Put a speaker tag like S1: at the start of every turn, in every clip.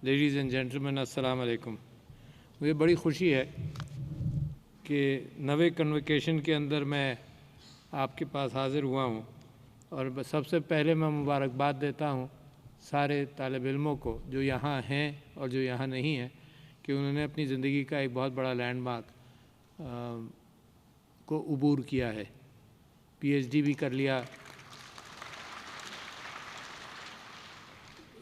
S1: Ladies and gentleman السلام علیکم. مجھے بڑی خوشی ہے کہ نوے کنوکیشن کے اندر میں آپ کے پاس حاضر ہوا ہوں، اور سب سے پہلے میں مبارکباد دیتا ہوں سارے طالب علموں کو جو یہاں ہیں اور جو یہاں نہیں ہیں، کہ انہوں نے اپنی زندگی کا ایک بہت بڑا لینڈ مارک کو عبور کیا ہے. پی ایچ ڈی بھی کر لیا.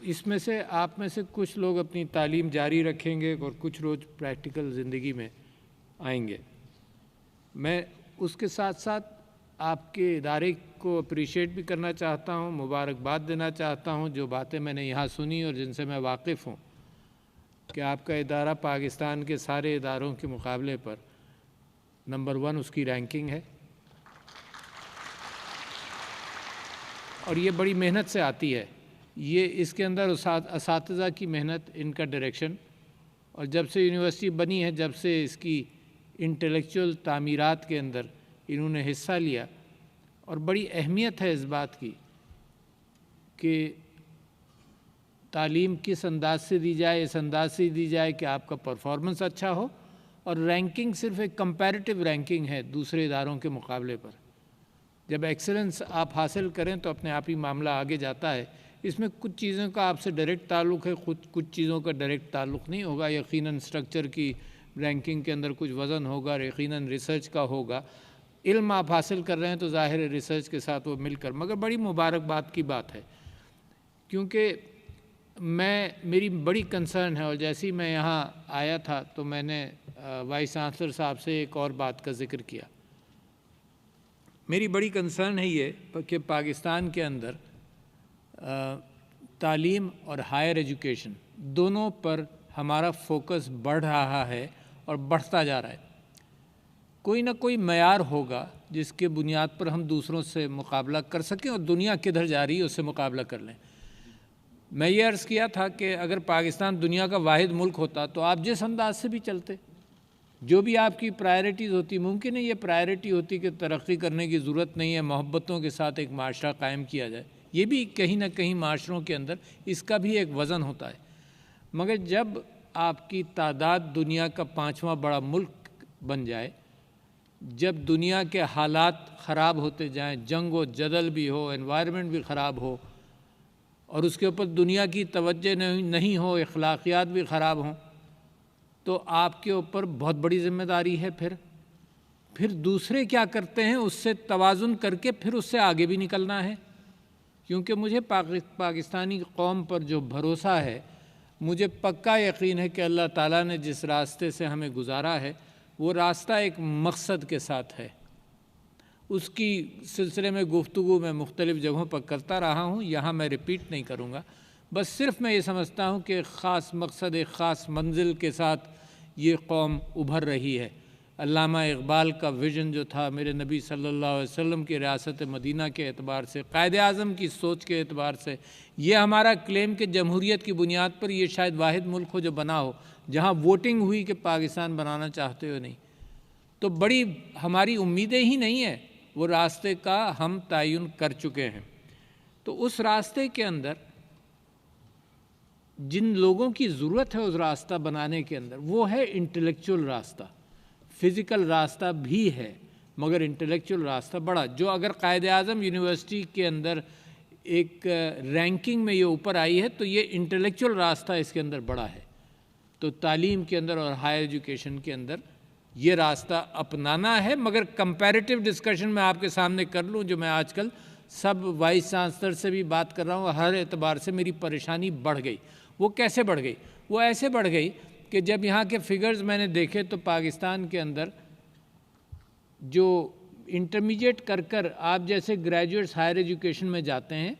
S1: اس میں سے آپ میں سے کچھ لوگ اپنی تعلیم جاری رکھیں گے اور کچھ روز پریکٹیکل زندگی میں آئیں گے. میں اس کے ساتھ ساتھ آپ کے ادارے کو اپریشیٹ بھی کرنا چاہتا ہوں، مبارکباد دینا چاہتا ہوں جو باتیں میں نے یہاں سنی اور جن سے میں واقف ہوں، کہ آپ کا ادارہ پاکستان کے سارے اداروں کے مقابلے پر نمبر 1 اس کی رینکنگ ہے، اور یہ بڑی محنت سے آتی ہے. یہ اس کے اندر اساتذہ کی محنت، ان کا ڈائریکشن، اور جب سے یونیورسٹی بنی ہے، جب سے اس کی انٹلیکچول تعمیرات کے اندر انہوں نے حصہ لیا، اور بڑی اہمیت ہے اس بات کی کہ تعلیم کس انداز سے دی جائے، اس انداز سے دی جائے کہ آپ کا پرفارمنس اچھا ہو، اور رینکنگ صرف ایک کمپیریٹیو رینکنگ ہے دوسرے اداروں کے مقابلے پر. جب ایکسلنس آپ حاصل کریں تو اپنے آپ ہی معاملہ آگے جاتا ہے. اس میں کچھ چیزوں کا آپ سے ڈائریکٹ تعلق ہے، کچھ چیزوں کا ڈائریکٹ تعلق نہیں ہوگا. یقیناً اسٹرکچر کی رینکنگ کے اندر کچھ وزن ہوگا، یقیناً ریسرچ کا ہوگا. علم آپ حاصل کر رہے ہیں تو ظاہر ہے ریسرچ کے ساتھ وہ مل کر، مگر بڑی مبارکباد کی بات ہے، کیونکہ میری بڑی کنسرن ہے. اور جیسے ہی میں یہاں آیا تھا تو میں نے وائس چانسلر صاحب سے ایک اور بات کا ذکر کیا. میری بڑی کنسرن ہے یہ کہ پاکستان کے اندر تعلیم اور ہائر ایجوکیشن دونوں پر ہمارا فوکس بڑھ رہا ہے اور بڑھتا جا رہا ہے. کوئی نہ کوئی معیار ہوگا جس کے بنیاد پر ہم دوسروں سے مقابلہ کر سکیں اور دنیا کدھر جا رہی ہے اس سے مقابلہ کر لیں. میں یہ عرض کیا تھا کہ اگر پاکستان دنیا کا واحد ملک ہوتا تو آپ جس انداز سے بھی چلتے، جو بھی آپ کی پرائرٹیز ہوتی، ممکن ہے یہ پرائرٹی ہوتی کہ ترقی کرنے کی ضرورت نہیں ہے، محبتوں کے ساتھ ایک معاشرہ قائم کیا جائے. یہ بھی کہیں نہ کہیں معاشروں کے اندر اس کا بھی ایک وزن ہوتا ہے. مگر جب آپ کی تعداد دنیا کا 5واں بڑا ملک بن جائے، جب دنیا کے حالات خراب ہوتے جائیں، جنگ و جدل بھی ہو، انوائرمنٹ بھی خراب ہو، اور اس کے اوپر دنیا کی توجہ نہیں ہو، اخلاقیات بھی خراب ہوں، تو آپ کے اوپر بہت بڑی ذمہ داری ہے. پھر دوسرے کیا کرتے ہیں اس سے توازن کر کے پھر اس سے آگے بھی نکلنا ہے. کیونکہ مجھے پاکستانی قوم پر جو بھروسہ ہے، مجھے پکا یقین ہے کہ اللہ تعالیٰ نے جس راستے سے ہمیں گزارا ہے وہ راستہ ایک مقصد کے ساتھ ہے. اس کی سلسلے میں گفتگو میں مختلف جگہوں پر کرتا رہا ہوں، یہاں میں ریپیٹ نہیں کروں گا. بس صرف میں یہ سمجھتا ہوں کہ ایک خاص مقصد، ایک خاص منزل کے ساتھ یہ قوم ابھر رہی ہے. علامہ اقبال کا ویژن جو تھا، میرے نبی صلی اللہ علیہ وسلم کی ریاست مدینہ کے اعتبار سے، قائد اعظم کی سوچ کے اعتبار سے، یہ ہمارا کلیم کہ جمہوریت کی بنیاد پر یہ شاید واحد ملک ہو جو بنا ہو جہاں ووٹنگ ہوئی کہ پاکستان بنانا چاہتے ہو نہیں. تو بڑی ہماری امیدیں ہی نہیں ہیں، وہ راستے کا ہم تعین کر چکے ہیں. تو اس راستے کے اندر جن لوگوں کی ضرورت ہے اس راستہ بنانے کے اندر، وہ ہے انٹلیکچول راستہ. فزیکل راستہ بھی ہے مگر انٹلیکچول راستہ بڑا، جو اگر قائد اعظم یونیورسٹی کے اندر ایک رینکنگ میں یہ اوپر آئی ہے تو یہ انٹلیکچول راستہ اس کے اندر بڑا ہے. تو تعلیم کے اندر اور ہائر ایجوکیشن کے اندر یہ راستہ اپنانا ہے. مگر کمپیریٹیو ڈسکشن میں آپ کے سامنے کر لوں، جو میں آج کل سب وائس چانسلر سے بھی بات کر رہا ہوں، ہر اعتبار سے میری پریشانی بڑھ گئی. وہ کیسے بڑھ گئی؟ وہ ایسے بڑھ گئی کہ جب یہاں کے فگرز میں نے دیکھے تو پاکستان کے اندر جو انٹرمیڈیٹ کر آپ جیسے گریجویٹس ہائر ایجوکیشن میں جاتے ہیں،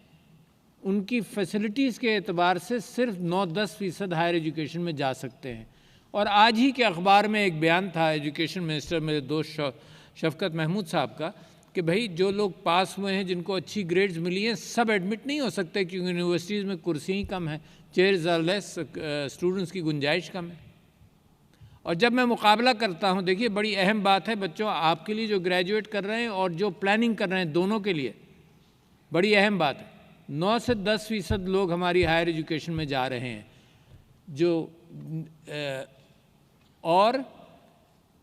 S1: ان کی فیسلٹیز کے اعتبار سے صرف 9-10% ہائر ایجوکیشن میں جا سکتے ہیں. اور آج ہی کے اخبار میں ایک بیان تھا ایجوکیشن منسٹر میرے دوست شفقت محمود صاحب کا کہ بھئی جو لوگ پاس ہوئے ہیں، جن کو اچھی گریڈز ملی ہیں، سب ایڈمٹ نہیں ہو سکتے کیونکہ یونیورسٹیز میں کرسیاں کم ہیں، چیئرز آر لیس، اسٹوڈنٹس کی گنجائش کم ہے. اور جب میں مقابلہ کرتا ہوں، دیکھیے بڑی اہم بات ہے بچوں، آپ کے لیے جو گریجویٹ کر رہے ہیں اور جو پلاننگ کر رہے ہیں، دونوں کے لیے بڑی اہم بات ہے. 9 سے 10% لوگ ہماری ہائر ایجوکیشن میں جا رہے ہیں. جو اور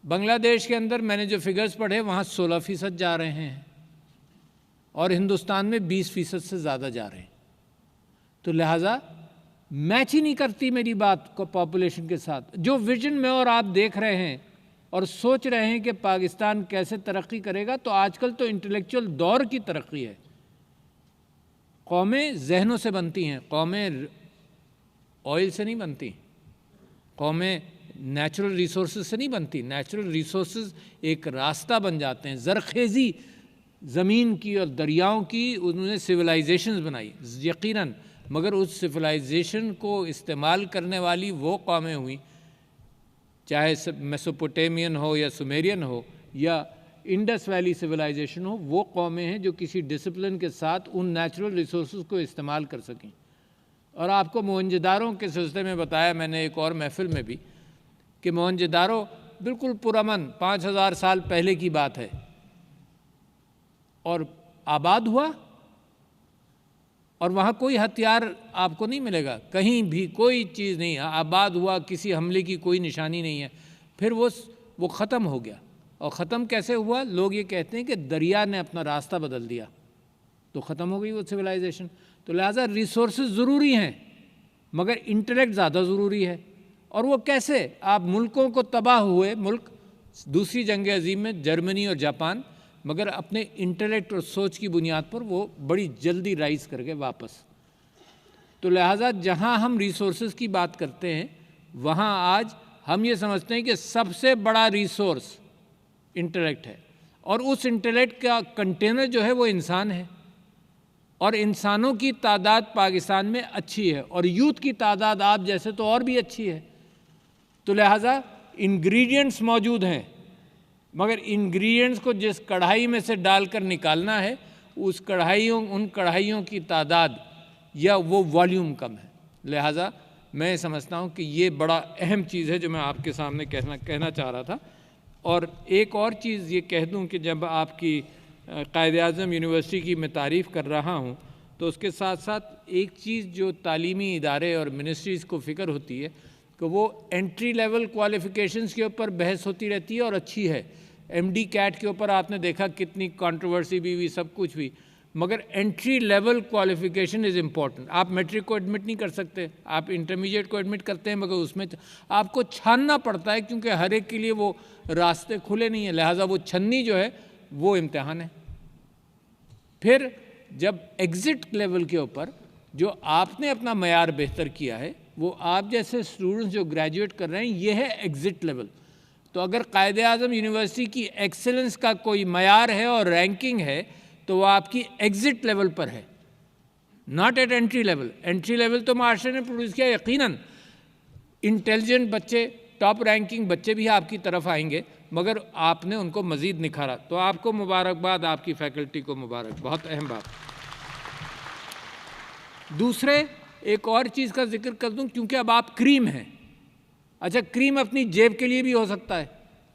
S1: بنگلہ دیش کے اندر میں نے جو فگرز پڑھے وہاں 16% جا رہے ہیں اور ہندوستان میں 20% سے زیادہ جا رہے ہیں. تو لہٰذا میچ ہی نہیں کرتی میری بات کو پاپولیشن کے ساتھ. جو ویژن میں اور آپ دیکھ رہے ہیں اور سوچ رہے ہیں کہ پاکستان کیسے ترقی کرے گا، تو آج کل تو انٹلیکچوئل دور کی ترقی ہے. قومیں ذہنوں سے بنتی ہیں، قومیں آئل سے نہیں بنتی، قومیں نیچرل ریسورسز سے نہیں بنتی. نیچرل ریسورسز ایک راستہ بن جاتے ہیں. زرخیزی زمین کی اور دریاؤں کی انہوں نے سویلائزیشنز بنائی یقیناً، مگر اس سویلائزیشن کو استعمال کرنے والی وہ قومیں ہوئیں، چاہے میسوپوٹیمین ہو یا سومیرین ہو یا انڈس ویلی سویلائزیشن ہو، وہ قومیں ہیں جو کسی ڈسپلن کے ساتھ ان نیچرل ریسورسز کو استعمال کر سکیں. اور آپ کو موہنجو-داڑو کے سلسلے میں بتایا میں نے ایک اور محفل میں بھی کہ موہنجو-داڑو بالکل پرامن 5000 سال پہلے کی بات ہے اور آباد ہوا، اور وہاں کوئی ہتھیار آپ کو نہیں ملے گا، کہیں بھی کوئی چیز نہیں، آباد ہوا، کسی حملے کی کوئی نشانی نہیں ہے. پھر وہ ختم ہو گیا. اور ختم کیسے ہوا؟ لوگ یہ کہتے ہیں کہ دریا نے اپنا راستہ بدل دیا تو ختم ہو گئی وہ سویلائزیشن. تو لہٰذا ریسورسز ضروری ہیں مگر انٹلیکٹ زیادہ ضروری ہے. اور وہ کیسے؟ آپ ملکوں کو تباہ ہوئے ملک دوسری جنگ عظیم میں، جرمنی اور جاپان، مگر اپنے انٹلیکٹ اور سوچ کی بنیاد پر وہ بڑی جلدی رائز کر گئے واپس. تو لہٰذا جہاں ہم ریسورسز کی بات کرتے ہیں وہاں آج ہم یہ سمجھتے ہیں کہ سب سے بڑا ریسورس انٹلیکٹ ہے، اور اس انٹلیکٹ کا کنٹینر جو ہے وہ انسان ہے، اور انسانوں کی تعداد پاکستان میں اچھی ہے، اور یوتھ کی تعداد آپ جیسے تو اور بھی اچھی ہے. تو لہٰذا انگریڈینٹس موجود ہیں، مگر انگریڈینٹس کو جس کڑھائی میں سے ڈال کر نکالنا ہے اس ان کڑھائیوں کی تعداد یا وہ والیوم کم ہے. لہٰذا میں سمجھتا ہوں کہ یہ بڑا اہم چیز ہے جو میں آپ کے سامنے کہنا چاہ رہا تھا. اور ایک اور چیز یہ کہہ دوں کہ جب آپ کی قائد اعظم یونیورسٹی کی میں تعریف کر رہا ہوں تو اس کے ساتھ ساتھ ایک چیز جو تعلیمی ادارے اور منسٹریز کو فکر ہوتی ہے کہ وہ انٹری لیول کوالیفیکیشنز کے اوپر بحث ہوتی رہتی ہے اور اچھی ہے. ایم ڈی کیٹ کے اوپر آپ نے دیکھا کتنی کنٹروورسی بھی ہوئی، سب کچھ بھی، مگر entry level qualification is important. آپ میٹرک کو ایڈمٹ نہیں کر سکتے، آپ انٹرمیڈیٹ کو ایڈمٹ کرتے ہیں، مگر اس میں آپ کو چھاننا پڑتا ہے کیونکہ ہر ایک کے لیے وہ راستے کھلے نہیں ہیں. لہٰذا وہ چھننی جو ہے وہ امتحان ہے. پھر جب ایگزٹ لیول کے اوپر جو آپ نے اپنا معیار بہتر کیا ہے، وہ آپ جیسے اسٹوڈنٹس جو گریجویٹ کر رہے ہیں، یہ ہے ایگزٹ لیول. تو اگر قائد اعظم یونیورسٹی کی ایکسلنس کا کوئی معیار ہے اور رینکنگ ہے تو وہ آپ کی ایگزٹ لیول پر ہے، not at entry level. Entry level تو معاشرے نے پروڈیوس کیا. یقیناً انٹیلیجنٹ بچے، ٹاپ رینکنگ بچے بھی آپ کی طرف آئیں گے، مگر آپ نے ان کو مزید نکھارا. تو آپ کو مبارکباد، آپ کی فیکلٹی کو مبارک. بہت اہم بات. دوسرے ایک اور چیز کا ذکر کر دوں کیونکہ اب آپ کریم ہیں. اچھا، کریم اپنی جیب کے لیے بھی ہو سکتا ہے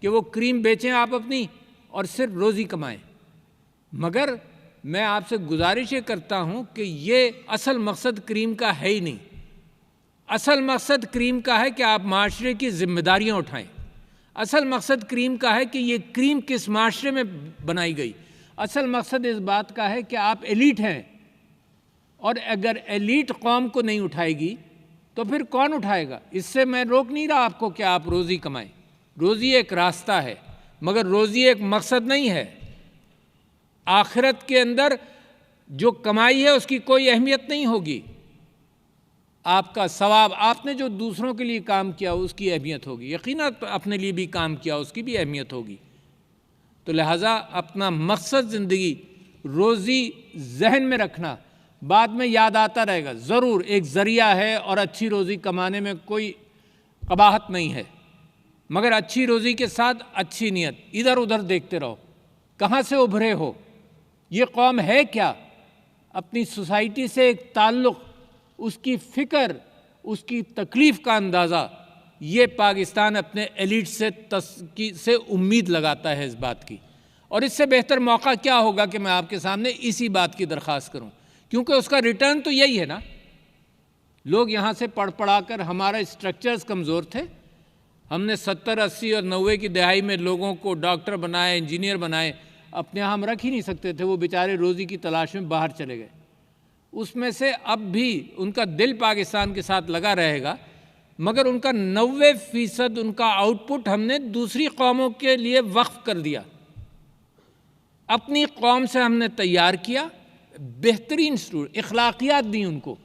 S1: کہ وہ کریم بیچیں آپ اپنی اور صرف روزی کمائیں، مگر میں آپ سے گزارش یہ کرتا ہوں کہ یہ اصل مقصد کریم کا ہے ہی نہیں. اصل مقصد کریم کا ہے کہ آپ معاشرے کی ذمہ داریاں اٹھائیں. اصل مقصد کریم کا ہے کہ یہ کریم کس معاشرے میں بنائی گئی. اصل مقصد اس بات کا ہے کہ آپ ایلیٹ ہیں، اور اگر ایلیٹ قوم کو نہیں اٹھائے گی تو پھر کون اٹھائے گا؟ اس سے میں روک نہیں رہا آپ کو کہ آپ روزی کمائیں. روزی ایک راستہ ہے مگر روزی ایک مقصد نہیں ہے. آخرت کے اندر جو کمائی ہے اس کی کوئی اہمیت نہیں ہوگی. آپ کا ثواب، آپ نے جو دوسروں کے لیے کام کیا اس کی اہمیت ہوگی. یقیناً اپنے لیے بھی کام کیا اس کی بھی اہمیت ہوگی. تو لہٰذا اپنا مقصد زندگی، روزی ذہن میں رکھنا، بعد میں یاد آتا رہے گا. ضرور ایک ذریعہ ہے اور اچھی روزی کمانے میں کوئی قباحت نہیں ہے، مگر اچھی روزی کے ساتھ اچھی نیت. ادھر ادھر دیکھتے رہو کہاں سے ابھرے ہو، یہ قوم ہے کیا، اپنی سوسائٹی سے ایک تعلق، اس کی فکر، اس کی تکلیف کا اندازہ. یہ پاکستان اپنے ایلیٹ سے امید لگاتا ہے اس بات کی. اور اس سے بہتر موقع کیا ہوگا کہ میں آپ کے سامنے اسی بات کی درخواست کروں، کیونکہ اس کا ریٹرن تو یہی ہے نا لوگ یہاں سے پڑھ پڑھا کر ہمارا اسٹرکچرز کمزور تھے. ہم نے 70 80 اور 90 کی دہائی میں لوگوں کو ڈاکٹر بنائے, انجینئر بنائے, اپنے یہاں ہم رکھ ہی نہیں سکتے تھے. وہ بیچارے روزی کی تلاش میں باہر چلے گئے. اس میں سے اب بھی ان کا دل پاکستان کے ساتھ لگا رہے گا, مگر ان کا 90% ان کا آؤٹ پٹ ہم نے دوسری قوموں کے لیے وقف کر دیا. اپنی قوم سے ہم نے تیار کیا, بہترین اخلاقیات دیں ان کو,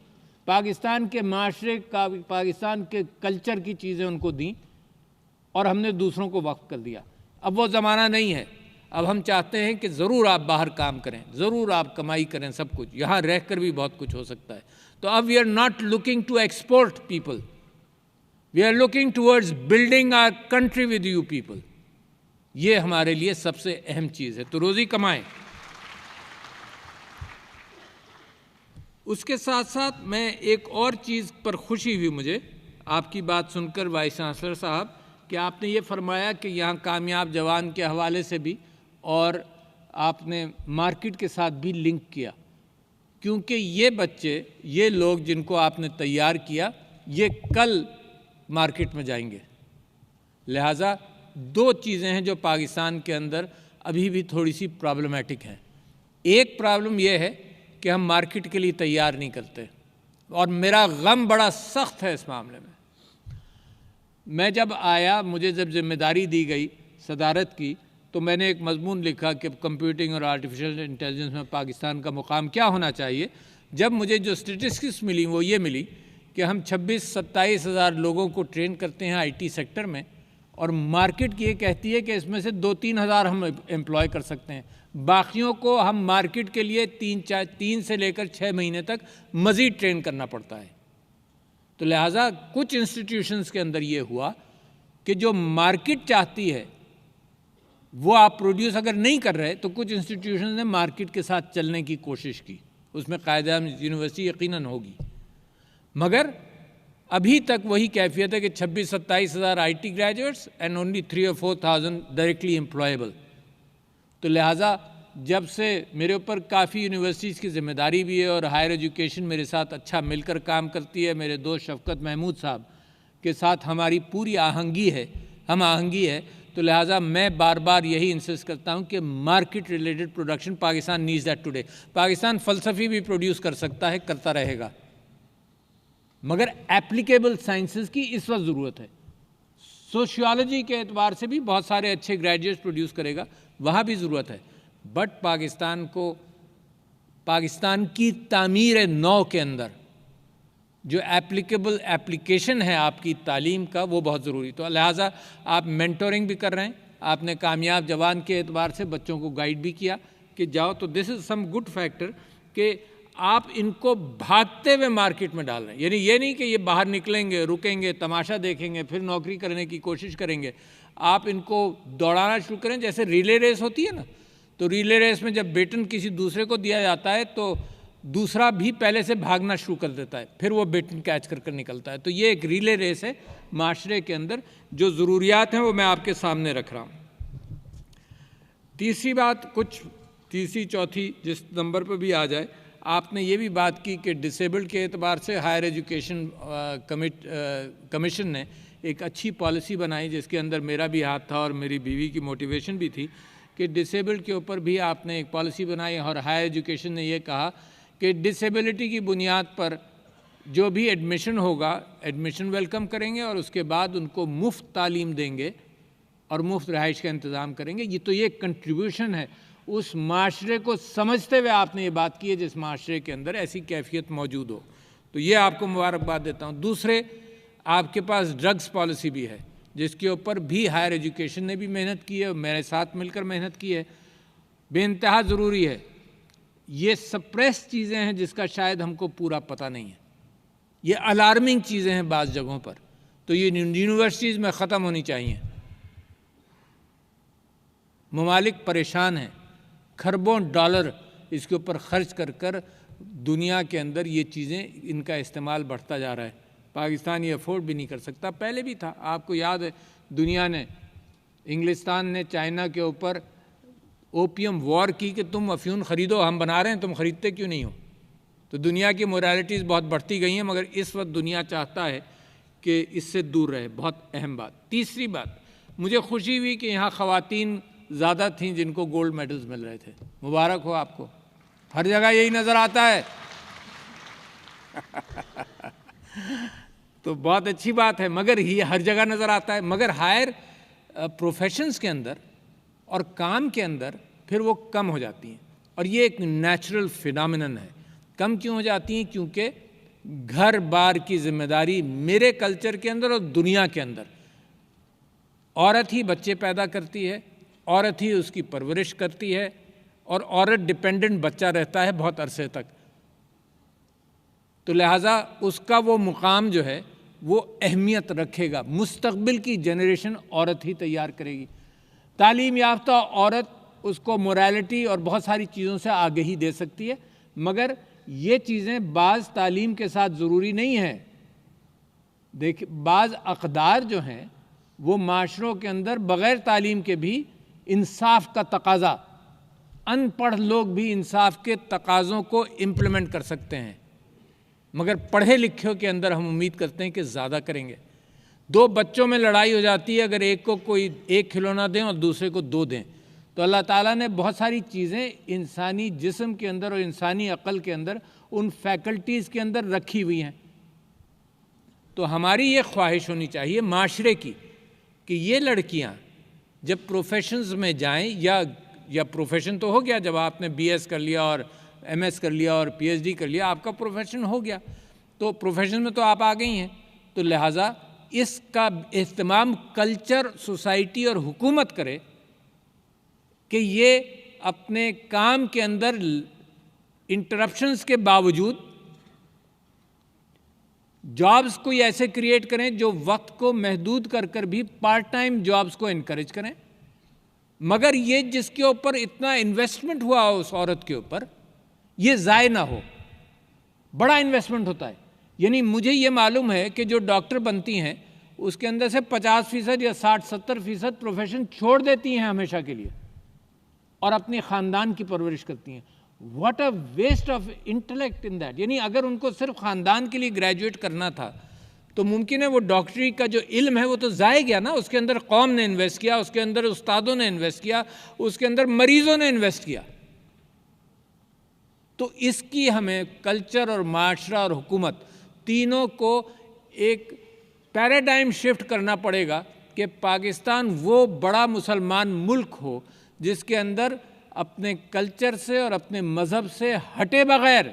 S1: پاکستان کے معاشرے کا, پاکستان کے کلچر کی چیزیں ان کو دیں, اور ہم نے دوسروں کو وقف کر دیا. اب وہ زمانہ نہیں ہے. اب ہم چاہتے ہیں کہ ضرور آپ باہر کام کریں, ضرور آپ کمائی کریں, سب کچھ یہاں رہ کر بھی بہت کچھ ہو سکتا ہے. تو اب we are not looking to export people, we are looking towards building our country with you people. یہ ہمارے لیے سب سے اہم چیز ہے. تو روزی کمائیں. اس کے ساتھ ساتھ میں ایک اور چیز پر خوشی ہوئی مجھے آپ کی بات سن کر وائس چانسلر صاحب, کہ آپ نے یہ فرمایا کہ یہاں کامیاب جوان کے حوالے سے بھی, اور آپ نے مارکیٹ کے ساتھ بھی لنک کیا, کیونکہ یہ بچے, یہ لوگ جن کو آپ نے تیار کیا, یہ کل مارکیٹ میں جائیں گے. لہٰذا دو چیزیں ہیں جو پاکستان کے اندر ابھی بھی تھوڑی سی پرابلمیٹک ہیں. ایک پرابلم یہ ہے کہ ہم مارکیٹ کے لیے تیار نہیں کرتے, اور میرا غم بڑا سخت ہے اس معاملے میں. میں جب آیا, مجھے جب ذمہ داری دی گئی صدارت کی, تو میں نے ایک مضمون لکھا کہ کمپیوٹنگ اور آرٹیفیشل انٹیلیجنس میں پاکستان کا مقام کیا ہونا چاہیے. جب مجھے جو اسٹیٹسٹکس ملی وہ یہ ملی کہ ہم 26-27 ہزار لوگوں کو ٹرین کرتے ہیں آئی ٹی سیکٹر میں, اور مارکیٹ یہ کہتی ہے کہ اس میں سے 2-3 ہزار ہم امپلوائے کر سکتے ہیں, باقیوں کو ہم مارکیٹ کے لیے 3 سے لے کر 6 مہینے تک مزید ٹرین کرنا پڑتا ہے. تو لہٰذا کچھ انسٹیٹیوشنز کے اندر یہ ہوا کہ جو مارکیٹ چاہتی ہے وہ آپ پروڈیوس اگر نہیں کر رہے, تو کچھ انسٹیٹیوشنز نے مارکیٹ کے ساتھ چلنے کی کوشش کی. اس میں قائد اعظم یونیورسٹی یقیناً ہوگی, مگر ابھی تک وہی کیفیت ہے کہ 26-27 ہزار I T graduates and only 3 or 4 thousand directly employable. تو لہٰذا جب سے میرے اوپر کافی یونیورسٹیز کی ذمہ داری بھی ہے, اور ہائر ایجوکیشن میرے ساتھ اچھا مل کر کام کرتی ہے, میرے دوست شفقت محمود صاحب کے ساتھ ہماری پوری آہنگی ہے, ہم آہنگی ہے, تو لہٰذا میں بار بار یہی انسسٹ کرتا ہوں کہ market related production Pakistan needs that today. Pakistan فلسفی بھی پروڈیوس کر سکتا ہے, کرتا رہے گا, مگر ایپلیکیبل سائنسز کی اس وقت ضرورت ہے. سوشیالوجی کے اعتبار سے بھی بہت سارے اچھے گریجویٹس پروڈیوس کرے گا, وہاں بھی ضرورت ہے. بٹ پاکستان کو, پاکستان کی تعمیر نو کے اندر جو ایپلیکیبل ایپلیکیشن ہے آپ کی تعلیم کا, وہ بہت ضروری. تو لہٰذا آپ مینٹورنگ بھی کر رہے ہیں, آپ نے کامیاب جوان کے اعتبار سے بچوں کو گائیڈ بھی کیا کہ جاؤ. تو دس از سم گڈ فیکٹر کہ آپ ان کو بھاگتے ہوئے مارکیٹ میں ڈال رہے ہیں. یعنی یہ نہیں کہ یہ باہر نکلیں گے, رکیں گے, تماشا دیکھیں گے, پھر نوکری کرنے کی کوشش کریں گے. آپ ان کو دوڑانا شروع کریں, جیسے ریلے ریس ہوتی ہے نا, تو ریلے ریس میں جب بیٹن کسی دوسرے کو دیا جاتا ہے تو دوسرا بھی پہلے سے بھاگنا شروع کر دیتا ہے, پھر وہ بیٹن کیچ کر نکلتا ہے. تو یہ ایک ریلے ریس ہے معاشرے کے اندر. جو ضروریات ہیں وہ میں آپ کے سامنے رکھ رہا ہوں. تیسری بات, کچھ تیسری چوتھی جس نمبر پہ بھی آ جائے, آپ نے یہ بھی بات کی کہ ڈسیبلڈ کے اعتبار سے ہائر ایجوکیشن کمیشن نے ایک اچھی پالیسی بنائی, جس کے اندر میرا بھی ہاتھ تھا اور میری بیوی کی موٹیویشن بھی تھی کہ ڈسیبلڈ کے اوپر بھی آپ نے ایک پالیسی بنائی. اور ہائر ایجوکیشن نے یہ کہا کہ ڈسیبلٹی کی بنیاد پر جو بھی ایڈمیشن ہوگا, ایڈمیشن ویلکم کریں گے, اور اس کے بعد ان کو مفت تعلیم دیں گے اور مفت رہائش کا انتظام کریں گے. یہ تو یہ کنٹریبیوشن ہے اس معاشرے کو سمجھتے ہوئے آپ نے یہ بات کی ہے جس معاشرے کے اندر ایسی کیفیت موجود ہو. تو یہ آپ کو مبارکباد دیتا ہوں. دوسرے, آپ کے پاس ڈرگس پالیسی بھی ہے, جس کے اوپر بھی ہائر ایجوکیشن نے بھی محنت کی ہے, میرے ساتھ مل کر محنت کی ہے. بے انتہا ضروری ہے. یہ سپریس چیزیں ہیں جس کا شاید ہم کو پورا پتہ نہیں ہے, یہ الارمنگ چیزیں ہیں بعض جگہوں پر, تو یہ یونیورسٹیز میں ختم ہونی چاہیے. ممالک پریشان ہیں, کھربوں ڈالر اس کے اوپر خرچ کر کر دنیا کے اندر یہ چیزیں, ان کا استعمال بڑھتا جا رہا ہے. پاکستان یہ افورڈ بھی نہیں کر سکتا. پہلے بھی تھا, آپ کو یاد ہے دنیا نے, انگلستان نے چائنا کے اوپر اوپیم وار کی کہ تم افیون خریدو, ہم بنا رہے ہیں, تم خریدتے کیوں نہیں ہو. تو دنیا کی مورالٹیز بہت بڑھتی گئی ہیں، مگر اس وقت دنیا چاہتا ہے کہ اس سے دور رہے. بہت اہم بات. تیسری بات، مجھے خوشی ہوئی کہ یہاں خواتین زیادہ تھیں جن کو گولڈ میڈلز مل رہے تھے. مبارک ہو آپ کو. ہر جگہ یہی نظر آتا ہے تو بہت اچھی بات ہے، مگر یہ ہر جگہ نظر آتا ہے، مگر ہائر پروفیشنز کے اندر اور کام کے اندر پھر وہ کم ہو جاتی ہیں. اور یہ ایک نیچرل فینامنن ہے. کم کیوں ہو جاتی ہیں؟ کیونکہ گھر بار کی ذمہ داری میرے کلچر کے اندر اور دنیا کے اندر عورت ہی بچے پیدا کرتی ہے، عورت ہی اس کی پرورش کرتی ہے، اور عورت ڈپینڈنٹ بچہ رہتا ہے بہت عرصے تک. تو لہٰذا اس کا وہ مقام جو ہے وہ اہمیت رکھے گا. مستقبل کی جنریشن عورت ہی تیار کرے گی. تعلیم یافتہ عورت اس کو مورالٹی اور بہت ساری چیزوں سے آگہی دے سکتی ہے، مگر یہ چیزیں بعض تعلیم کے ساتھ ضروری نہیں ہیں. دیکھ، بعض اقدار جو ہیں وہ معاشروں کے اندر بغیر تعلیم کے بھی انصاف کا تقاضا، ان پڑھ لوگ بھی انصاف کے تقاضوں کو امپلیمنٹ کر سکتے ہیں، مگر پڑھے لکھے کے اندر ہم امید کرتے ہیں کہ زیادہ کریں گے. دو بچوں میں لڑائی ہو جاتی ہے، اگر ایک کو کوئی ایک کھلونا دیں اور دوسرے کو دو دیں. تو اللہ تعالیٰ نے بہت ساری چیزیں انسانی جسم کے اندر اور انسانی عقل کے اندر، ان فیکلٹیز کے اندر رکھی ہوئی ہیں. تو ہماری یہ خواہش ہونی چاہیے معاشرے کی کہ یہ لڑکیاں جب پروفیشنز میں جائیں، یا پروفیشن تو ہو گیا، جب آپ نے بی ایس کر لیا اور ایم ایس کر لیا اور پی ایچ ڈی کر لیا، آپ کا پروفیشن ہو گیا، تو پروفیشن میں تو آپ آ گئی ہیں. تو لہٰذا اس کا اہتمام کلچر، سوسائٹی اور حکومت کرے کہ یہ اپنے کام کے اندر انٹرپشنز کے باوجود جابز کوئی ایسے کریٹ کریں جو وقت کو محدود کر کر بھی پارٹ ٹائم جابز کو انکریج کریں، مگر یہ جس کے اوپر اتنا انویسٹمنٹ ہوا ہو اس عورت کے اوپر، یہ ضائع نہ ہو. بڑا انویسٹمنٹ ہوتا ہے. یعنی مجھے یہ معلوم ہے کہ جو ڈاکٹر بنتی ہیں اس کے اندر سے 50% یا 60-70% پروفیشن چھوڑ دیتی ہیں ہمیشہ کے لیے، اور اپنی خاندان کی پرورش کرتی ہیں. What a waste of intellect in that. یعنی اگر ان کو صرف خاندان کے لیے گریجویٹ کرنا تھا تو ممکن ہے وہ ڈاکٹری کا جو علم ہے وہ تو ضائع گیا نا. اس کے اندر قوم نے انویسٹ کیا، اس کے اندر استادوں نے انویسٹ کیا، اس کے اندر مریضوں نے انویسٹ کیا. تو اس کی ہمیں کلچر اور معاشرہ اور حکومت تینوں کو ایک پیراڈائم شفٹ کرنا پڑے گا کہ پاکستان وہ بڑا مسلمان ملک ہو جس کے اندر اپنے کلچر سے اور اپنے مذہب سے ہٹے بغیر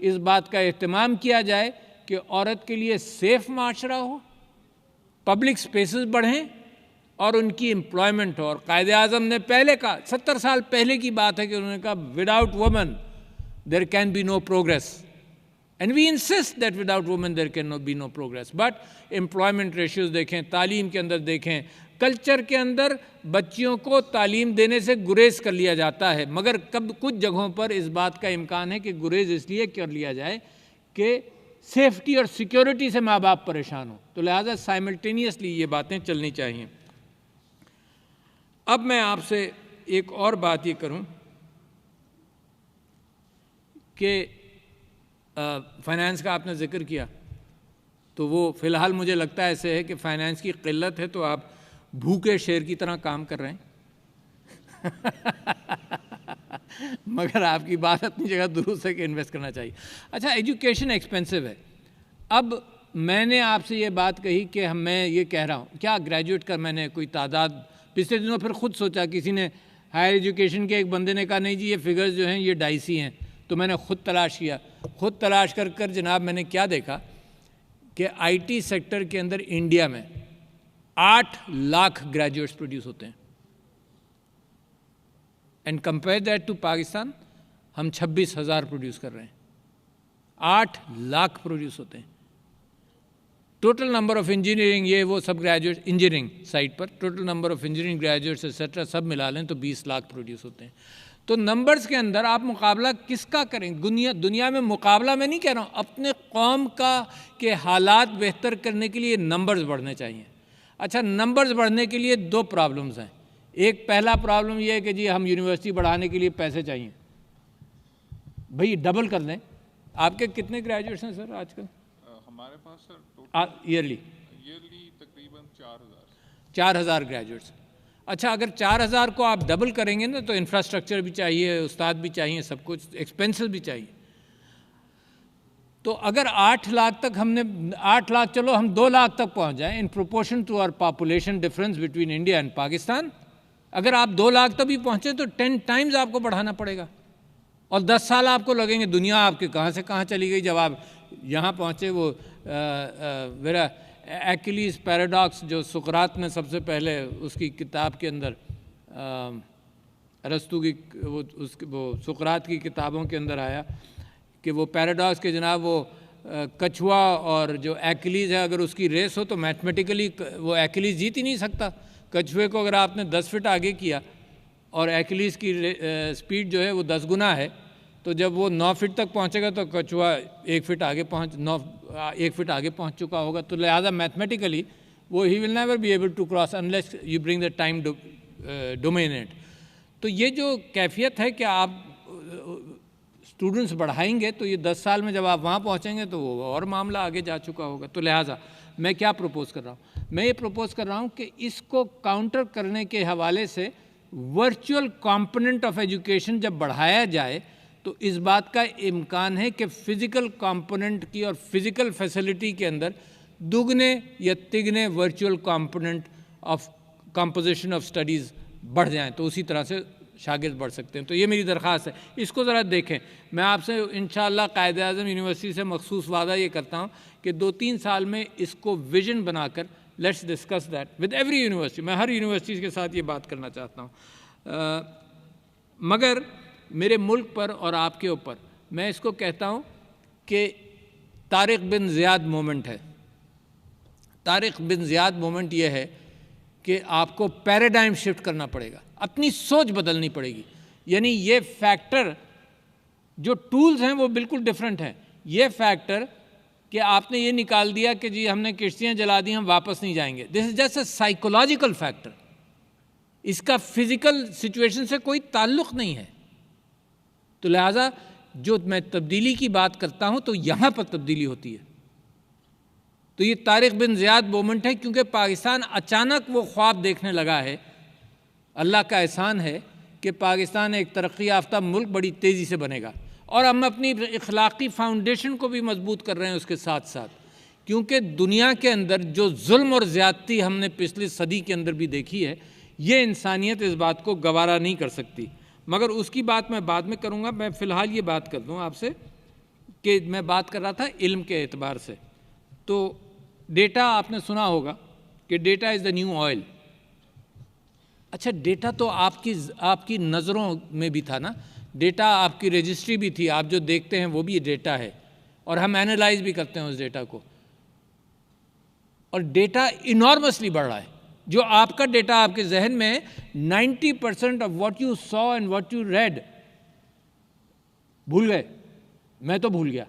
S1: اس بات کا اہتمام کیا جائے کہ عورت کے لیے سیف معاشرہ ہو، پبلک سپیسز بڑھیں اور ان کی امپلائمنٹ ہو. اور قائد اعظم نے پہلے کہا، 70 سال پہلے کی بات ہے کہ انہوں نے کہا without women there can be no progress, and we insist that without women there can be no progress. But employment ratios دیکھیں، تعلیم کے اندر دیکھیں، کلچر کے اندر بچیوں کو تعلیم دینے سے گریز کر لیا جاتا ہے، مگر کچھ جگہوں پر اس بات کا امکان ہے کہ گریز اس لیے کر لیا جائے کہ سیفٹی اور سیکیورٹی سے ماں باپ پریشان ہوں. تو لہٰذا سائملٹینیسلی یہ باتیں چلنی چاہیے. اب میں آپ سے ایک اور بات یہ کروں کہ فائنانس کا آپ نے ذکر کیا، تو وہ فی الحال مجھے لگتا ہے ایسے ہے کہ فائنانس کی قلت ہے تو آپ بھوکے شیر کی طرح کام کر رہے ہیں مگر آپ کی بات اپنی جگہ درست ہے کہ انویسٹ کرنا چاہیے. اچھا، ایجوکیشن ایکسپینسو ہے. اب میں نے آپ سے یہ بات کہی کہ میں یہ کہہ رہا ہوں کیا گریجویٹ کا میں نے کوئی تعداد پچھلے دنوں پھر خود سوچا، کسی نے ہائر ایجوکیشن کے ایک بندے نے کہا نہیں جی یہ فگرز جو ہیں یہ ڈائسی ہیں، تو میں نے خود تلاش کیا. خود تلاش کر جناب میں نے کیا دیکھا کہ آئی ٹی سیکٹر کے اندر انڈیا میں 8 لاکھ گریجویٹس پروڈیوس ہوتے ہیں، and compare that to Pakistan ہم 26,000 پروڈیوس کر رہے ہیں. 8 لاکھ پروڈیوس ہوتے ہیں. ٹوٹل نمبر آف انجینئرنگ یہ وہ سب گریجویٹ انجینئرنگ سائٹ پر total number of engineering graduates etcetera سب ملا لیں تو 20 لاکھ پروڈیوس ہوتے ہیں. تو نمبرز کے اندر آپ مقابلہ کس کا کریں؟ دنیا میں مقابلہ میں نہیں کہہ رہا ہوں، اپنے قوم کا کے حالات بہتر کرنے کے لیے نمبرز بڑھنے چاہیے. اچھا، نمبرز بڑھنے کے لیے 2 پرابلمز ہیں. ایک پہلا پرابلم یہ ہے کہ جی ہم یونیورسٹی بڑھانے کے لیے پیسے چاہیے، بھئی ڈبل کر دیں. آپ کے کتنے گریجویٹس ہیں سر آج کل؟
S2: ہمارے پاس سر
S1: ایئرلی
S2: تقریباً
S1: 4,000 گریجویٹس. اچھا، اگر 4,000 کو آپ ڈبل کریں گے نا تو انفراسٹرکچر بھی چاہیے، استاد بھی چاہیے، سب کچھ ایکسپینسز بھی چاہیے. تو اگر 8 لاکھ تک ہم نے 8 لاکھ چلو ہم 2 لاکھ تک پہنچ جائیں in proportion to our population difference between India and Pakistan. اگر آپ 2 لاکھ تک بھی پہنچے تو 10 ٹائمز آپ کو بڑھانا پڑے گا، اور 10 سال آپ کو لگیں گے. دنیا آپ کے کہاں سے کہاں چلی گئی جب آپ یہاں پہنچے. وہ میرا ایکلیز پیراڈاکس جو سقراط نے سب سے پہلے اس کی کتاب کے اندر ارسطو کی وہ سقراط کی کتابوں کے اندر آیا کہ وہ پیراڈاکس کے جناب وہ کچھوا اور جو ایکلیز ہے اگر اس کی ریس ہو تو میتھمیٹیکلی وہ ایکلیز جیت ہی نہیں سکتا. کچھوے کو اگر آپ نے 10 فٹ آگے کیا اور ایکلیز کی سپیڈ جو ہے وہ 10 گنا ہے، تو جب وہ 9 فٹ تک پہنچے گا تو کچھوا 1 فٹ آگے پہنچ چکا ہوگا. تو لہٰذا میتھمیٹیکلی وہ he will never be able to cross unless you bring the time dominate. تو یہ جو کیفیت ہے کہ آپ اسٹوڈنٹس بڑھائیں گے تو یہ 10 سال میں جب آپ وہاں پہنچیں گے تو وہ اور معاملہ آگے جا چکا ہوگا. تو لہٰذا میں کیا پروپوز کر رہا ہوں؟ میں یہ پروپوز کر رہا ہوں کہ اس کو کاؤنٹر کرنے کے حوالے سے ورچوئل کمپوننٹ آف ایجوکیشن جب بڑھایا جائے تو اس بات کا امکان ہے کہ فزیکل کمپوننٹ کی اور فزیکل فیسلٹی کے اندر دگنے یا تگنے virtual component of composition of studies بڑھ جائیں تو اسی طرح سے شاگرد بڑھ سکتے ہیں. تو یہ میری درخواست ہے، اس کو ذرا دیکھیں. میں آپ سے انشاءاللہ قائد اعظم یونیورسٹی سے مخصوص وعدہ یہ کرتا ہوں کہ 2-3 سال میں اس کو ویژن بنا کر let's discuss that with every university. میں ہر یونیورسٹی کے ساتھ یہ بات کرنا چاہتا ہوں. مگر میرے ملک پر اور آپ کے اوپر میں اس کو کہتا ہوں کہ طارق بن زیاد مومنٹ ہے. طارق بن زیاد مومنٹ یہ ہے کہ آپ کو پیراڈائم شفٹ کرنا پڑے گا، اپنی سوچ بدلنی پڑے گی. یعنی یہ فیکٹر جو ٹولز ہیں وہ بالکل ڈیفرنٹ ہیں. یہ فیکٹر کہ آپ نے یہ نکال دیا کہ جی ہم نے کشتیاں جلا دی ہم واپس نہیں جائیں گے، this is just a psychological factor. اس کا فزیکل سچویشن سے کوئی تعلق نہیں ہے. تو لہٰذا جو میں تبدیلی کی بات کرتا ہوں تو یہاں پر تبدیلی ہوتی ہے. تو یہ طارق بن زیاد مومنٹ ہے کیونکہ پاکستان اچانک وہ خواب دیکھنے لگا ہے. اللہ کا احسان ہے کہ پاکستان ایک ترقی یافتہ ملک بڑی تیزی سے بنے گا، اور ہم اپنی اخلاقی فاؤنڈیشن کو بھی مضبوط کر رہے ہیں اس کے ساتھ ساتھ. کیونکہ دنیا کے اندر جو ظلم اور زیادتی ہم نے پچھلی صدی کے اندر بھی دیکھی ہے، یہ انسانیت اس بات کو گوارا نہیں کر سکتی. مگر اس کی بات میں بعد میں کروں گا. میں فی الحال یہ بات کر دوں آپ سے کہ میں بات کر رہا تھا علم کے اعتبار سے. تو ڈیٹا آپ نے سنا ہوگا کہ data is the new oil. اچھا، ڈیٹا تو آپ کی نظروں میں بھی تھا نا. ڈیٹا آپ کی رجسٹری بھی تھی، آپ جو دیکھتے ہیں وہ بھی ڈیٹا ہے، اور ہم اینالائز بھی کرتے ہیں اس ڈیٹا کو. اور ڈیٹا انارمسلی بڑھ رہا ہے. جو آپ کا ڈیٹا آپ کے ذہن میں 90% of what you so and what you read بھول گئے. میں تو بھول گیا.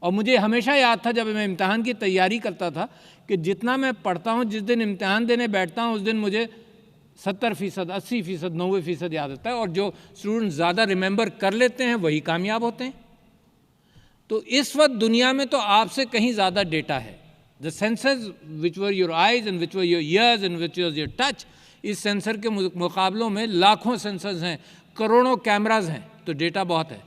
S1: اور مجھے ہمیشہ یاد تھا جب میں امتحان کی تیاری کرتا تھا کہ جتنا میں پڑھتا ہوں جس دن امتحان دینے بیٹھتا ہوں اس دن مجھے 70%، 80%، 90% یاد ہوتا ہے. اور جو اسٹوڈنٹ زیادہ ریممبر کر لیتے ہیں وہی کامیاب ہوتے ہیں. تو اس وقت دنیا میں تو آپ سے کہیں زیادہ ڈیٹا ہے. The sensors which were your eyes and which were your ears and which was your touch، اس سینسر کے مقابلوں میں لاکھوں سینسرز ہیں، کروڑوں کیمراز ہیں. تو ڈیٹا بہت ہے.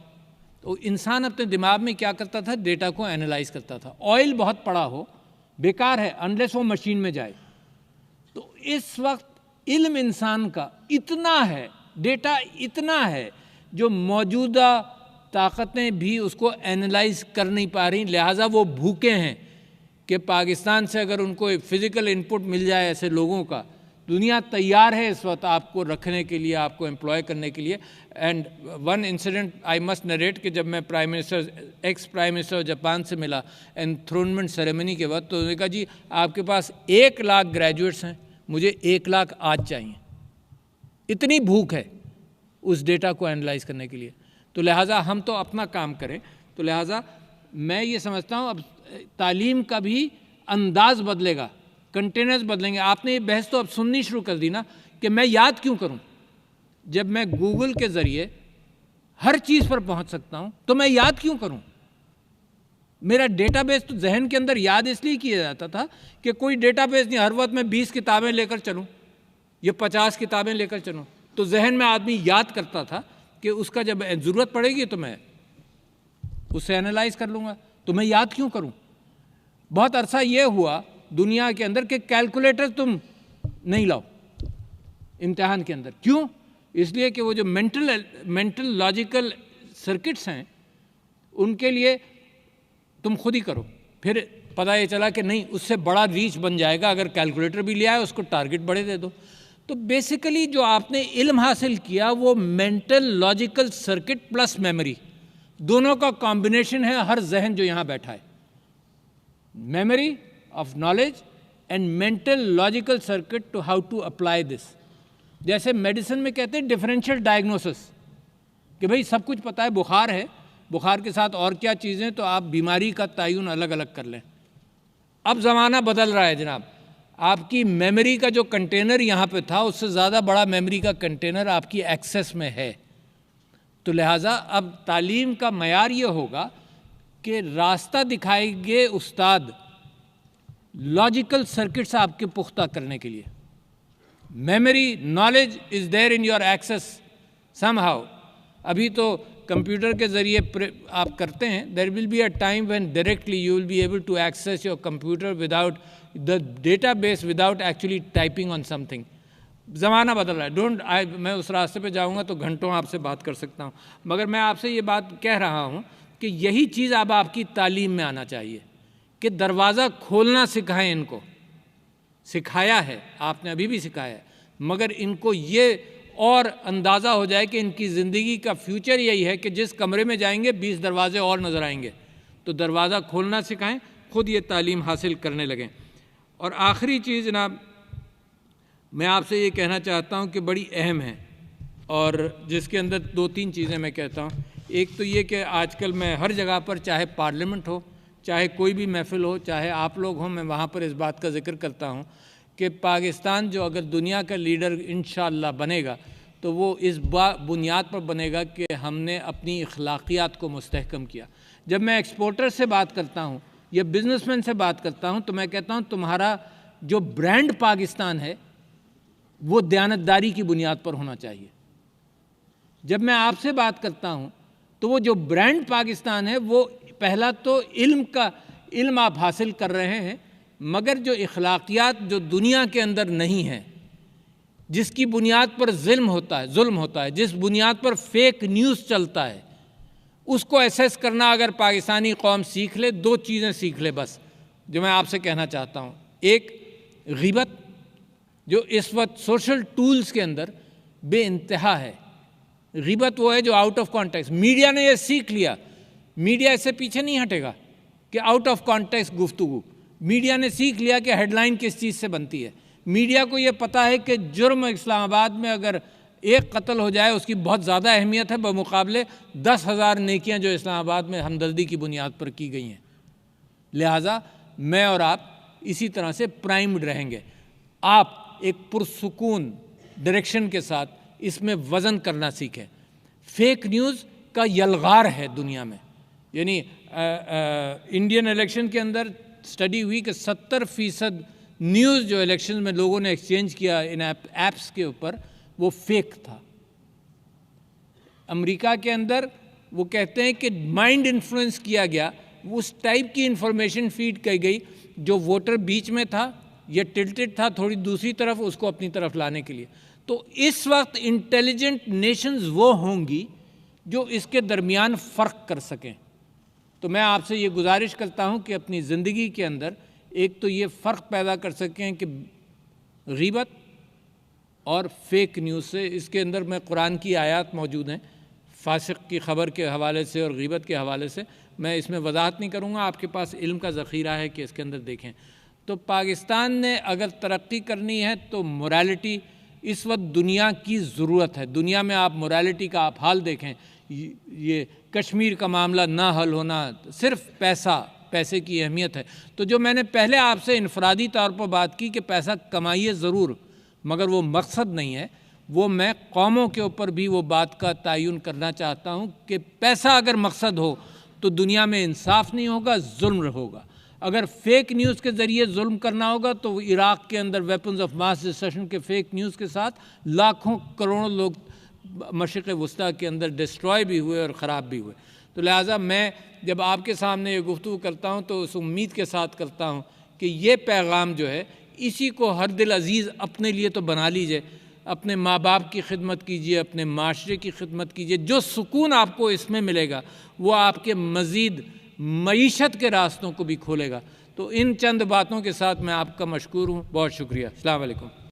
S1: تو انسان اپنے دماغ میں کیا کرتا تھا؟ ڈیٹا کو اینالائز کرتا تھا. آئل بہت پڑا ہو بیکار ہے انلیس وہ مشین میں جائے. تو اس وقت علم انسان کا اتنا ہے، ڈیٹا اتنا ہے، جو موجودہ طاقتیں بھی اس کو اینالائز کر نہیں پا رہی. لہٰذا وہ بھوکے ہیں کہ پاکستان سے اگر ان کو فزیکل انپٹ مل جائے ایسے لوگوں کا، دنیا تیار ہے اس وقت آپ کو رکھنے کے لیے، آپ کو امپلوائے کرنے کے لیے. And one incident I must narrate کہ جب میں ایکس پرائم منسٹر جاپان سے ملا انتھرونمنٹ سیریمنی کے وقت، تو انہوں نے کہا جی آپ کے پاس 1 لاکھ گریجویٹس ہیں، مجھے 1 لاکھ آج چاہیے. اتنی بھوک ہے اس ڈیٹا کو اینالائز کرنے کے لیے. تو لہٰذا ہم تو اپنا کام کریں. تو لہٰذا میں یہ سمجھتا ہوں اب تعلیم کا بھی انداز بدلے گا، کنٹینرز بدلیں گے. آپ نے یہ بحث تو اب سننی شروع کر دی نا کہ میں یاد کیوں کروں جب میں گوگل کے ذریعے ہر چیز پر پہنچ سکتا ہوں، تو میں یاد کیوں کروں؟ میرا ڈیٹا بیس تو ذہن کے اندر یاد اس لیے کیا جاتا تھا کہ کوئی ڈیٹا بیس نہیں، ہر وقت میں 20 کتابیں لے کر چلوں یا 50 کتابیں لے کر چلوں، تو ذہن میں آدمی یاد کرتا تھا کہ اس کا جب ضرورت پڑے گی تو میں اسے اینالائز کر لوں گا، تو میں یاد کیوں کروں؟ بہت عرصہ یہ ہوا دنیا کے اندر کہ کیلکولیٹر تم نہیں لاؤ امتحان کے اندر. کیوں؟ اس لیے کہ وہ جو مینٹل لاجیکل سرکٹس ہیں ان کے لیے تم خود ہی کرو. پھر پتہ یہ چلا کہ نہیں، اس سے بڑا ریچ بن جائے گا اگر کیلکولیٹر بھی لے آئے، اس کو ٹارگٹ بڑے دے دو. تو بیسیکلی جو آپ نے علم حاصل کیا وہ mental logical circuit plus memory, دونوں کا کمبینیشن ہے ہر ذہن جو یہاں بیٹھا ہے. Memory of knowledge and mental logical circuit to how to apply this. جیسے میڈیسن میں کہتے ہیں ڈفرینشیل ڈائگنوسس، کہ بھئی سب کچھ پتہ ہے، بخار ہے، بخار کے ساتھ اور کیا چیزیں، تو آپ بیماری کا تعین الگ الگ کر لیں. اب زمانہ بدل رہا ہے جناب، آپ کی میموری کا جو کنٹینر یہاں پہ تھا اس سے زیادہ بڑا میموری کا کنٹینر آپ کی ایکسیس میں ہے. تو لہٰذا اب تعلیم کا معیار یہ ہوگا کہ راستہ دکھائیں گے استاد لاجیکل سرکٹس آپ کے پختہ کرنے کے لیے. Memory knowledge is there in your access somehow. ابھی تو کمپیوٹر کے ذریعے آپ کرتے ہیں، there will be a time when directly you will be able to access your computer without the database, without actually typing on something. زمانہ بدل رہا ہے. میں اس راستے پہ جاؤں گا تو گھنٹوں آپ سے بات کر سکتا ہوں، مگر میں آپ سے یہ بات کہہ رہا ہوں کہ یہی چیز اب آپ کی تعلیم میں آنا چاہیے کہ دروازہ کھولنا سکھائیں. ان کو سکھایا ہے آپ نے، ابھی بھی سکھایا ہے، مگر ان کو یہ اور اندازہ ہو جائے کہ ان کی زندگی کا فیوچر یہی ہے کہ جس کمرے میں جائیں گے 20 دروازے اور نظر آئیں گے. تو دروازہ کھولنا سکھائیں، خود یہ تعلیم حاصل کرنے لگیں. اور آخری چیز جناب میں آپ سے یہ کہنا چاہتا ہوں کہ بڑی اہم ہے، اور جس کے اندر 2-3 چیزیں میں کہتا ہوں. ایک تو یہ کہ آج کل میں ہر جگہ پر، چاہے پارلیمنٹ ہو، چاہے کوئی بھی محفل ہو، چاہے آپ لوگ ہوں، میں وہاں پر اس بات کا ذکر کرتا ہوں کہ پاکستان جو اگر دنیا کا لیڈر انشاءاللہ بنے گا تو وہ اس بنیاد پر بنے گا کہ ہم نے اپنی اخلاقیات کو مستحکم کیا. جب میں ایکسپورٹر سے بات کرتا ہوں یا بزنس مین سے بات کرتا ہوں تو میں کہتا ہوں تمہارا جو برانڈ پاکستان ہے وہ دیانتداری کی بنیاد پر ہونا چاہیے. جب میں آپ سے بات کرتا ہوں تو وہ جو برانڈ پاکستان ہے وہ پہلا تو علم آپ حاصل کر رہے ہیں، مگر جو اخلاقیات جو دنیا کے اندر نہیں ہیں، جس کی بنیاد پر ظلم ہوتا ہے، جس بنیاد پر فیک نیوز چلتا ہے، اس کو ایسیس کرنا اگر پاکستانی قوم سیکھ لے، 2 چیزیں سیکھ لے بس، جو میں آپ سے کہنا چاہتا ہوں. ایک، غیبت، جو اس وقت سوشل ٹولز کے اندر بے انتہا ہے. غیبت وہ ہے جو آؤٹ آف کانٹیکسٹ، میڈیا نے یہ سیکھ لیا، میڈیا اس سے پیچھے نہیں ہٹے گا کہ آؤٹ آف کانٹیکسٹ گفتگو. میڈیا نے سیکھ لیا کہ ہیڈ لائن کس چیز سے بنتی ہے. میڈیا کو یہ پتہ ہے کہ جرم اسلام آباد میں اگر ایک قتل ہو جائے اس کی بہت زیادہ اہمیت ہے بمقابلے 10,000 نیکیاں جو اسلام آباد میں ہمدردی کی بنیاد پر کی گئی ہیں. لہٰذا میں اور آپ اسی طرح سے پرائمڈ رہیں گے. آپ ایک پرسکون ڈائریکشن کے ساتھ اس میں وزن کرنا سیکھیں. فیک نیوز کا یلغار ہے دنیا میں، یعنی انڈین الیکشن کے اندر اسٹڈی ہوئی کہ 70% نیوز جو الیکشن میں لوگوں نے ایکسچینج کیا ان ایپس کے اوپر وہ فیک تھا. امریکہ کے اندر وہ کہتے ہیں کہ مائنڈ انفلوئنس کیا گیا، اس ٹائپ کی انفارمیشن فیڈ کی گئی جو ووٹر بیچ میں تھا یا ٹلٹڈ تھا تھوڑی دوسری طرف، اس کو اپنی طرف لانے کے لیے. تو اس وقت انٹیلیجنٹ نیشنز وہ ہوں گی جو اس کے درمیان فرق کر سکیں. تو میں آپ سے یہ گزارش کرتا ہوں کہ اپنی زندگی کے اندر ایک تو یہ فرق پیدا کر سکیں کہ غیبت اور فیک نیوز سے. اس کے اندر میں قرآن کی آیات موجود ہیں فاسق کی خبر کے حوالے سے اور غیبت کے حوالے سے، میں اس میں وضاحت نہیں کروں گا، آپ کے پاس علم کا ذخیرہ ہے کہ اس کے اندر دیکھیں. تو پاکستان نے اگر ترقی کرنی ہے تو موریلٹی اس وقت دنیا کی ضرورت ہے. دنیا میں آپ موریلٹی کا آپ حال دیکھیں، یہ کشمیر کا معاملہ نہ حل ہونا، صرف پیسے کی اہمیت ہے. تو جو میں نے پہلے آپ سے انفرادی طور پر بات کی کہ پیسہ کمائیے ضرور مگر وہ مقصد نہیں ہے، وہ میں قوموں کے اوپر بھی وہ بات کا تعین کرنا چاہتا ہوں کہ پیسہ اگر مقصد ہو تو دنیا میں انصاف نہیں ہوگا، ظلم ہوگا۔ اگر فیک نیوز کے ذریعے ظلم کرنا ہوگا تو عراق کے اندر ویپنز آف ماس ڈسٹرکشن کے فیک نیوز کے ساتھ لاکھوں کروڑوں لوگ مشرق وسطیٰ کے اندر ڈسٹرائے بھی ہوئے اور خراب بھی ہوئے۔ تو لہٰذا میں جب آپ کے سامنے یہ گفتگو کرتا ہوں تو اس امید کے ساتھ کرتا ہوں کہ یہ پیغام جو ہے اسی کو ہر دل عزیز اپنے لیے تو بنا لیجئے، اپنے ماں باپ کی خدمت کیجئے، اپنے معاشرے کی خدمت کیجئے۔ جو سکون آپ کو اس میں ملے گا وہ آپ کے مزید معیشت کے راستوں کو بھی کھولے گا۔ تو ان چند باتوں کے ساتھ میں آپ کا مشکور ہوں، بہت شکریہ۔ السلام علیکم۔